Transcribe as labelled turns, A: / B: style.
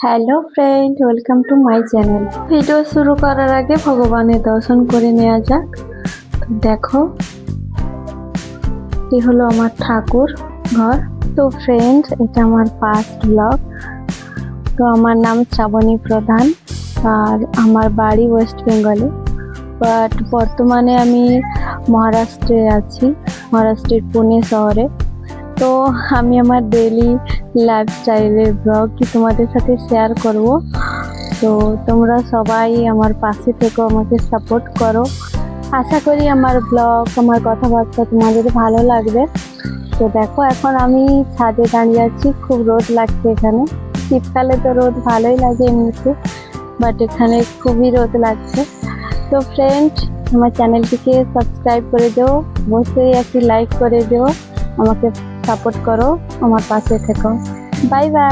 A: Hello friend, welcome to my channel. Video শুরু করার আগে ভগবানের দর্শন করে নেওয়া যাক। দেখো, এ হলো আমার ঠাকুর ঘর। তো ফ্রেন্ড, এটা আমার ফার্স্ট ব্লগ। তো আমার নাম শ্রাবণী প্রধান আর আমার বাড়ি ওয়েস্ট বেঙ্গলে, বাট বর্তমানে আমি মহারাষ্ট্রে আছি, মহারাষ্ট্রের পুনে শহরে। তো আমি আমার ডেইলি লাইফস্টাইলের ব্লগ কি তোমাদের সাথে শেয়ার করব। তো তোমরা সবাই আমার পাশে থেকো, আমাকে সাপোর্ট করো। আশা করি আমার ব্লগ, আমার কথাবার্তা তোমাদের ভালো লাগবে। তো দেখো, এখন আমি ছাদে দাঁড়িয়ে আছি, খুব রোদ লাগছে এখানে। শীতকালে তো রোদ ভালোই লাগে এমনিতে, বাট এখানে খুবই রোদ লাগছে। তো ফ্রেন্ড, আমার চ্যানেলটিকে সাবস্ক্রাইব করে দিও, অবশ্যই একটি লাইক করে দিও, আমাকে সাপোর্ট করো, আমার পাশে থেকো। Bye bye.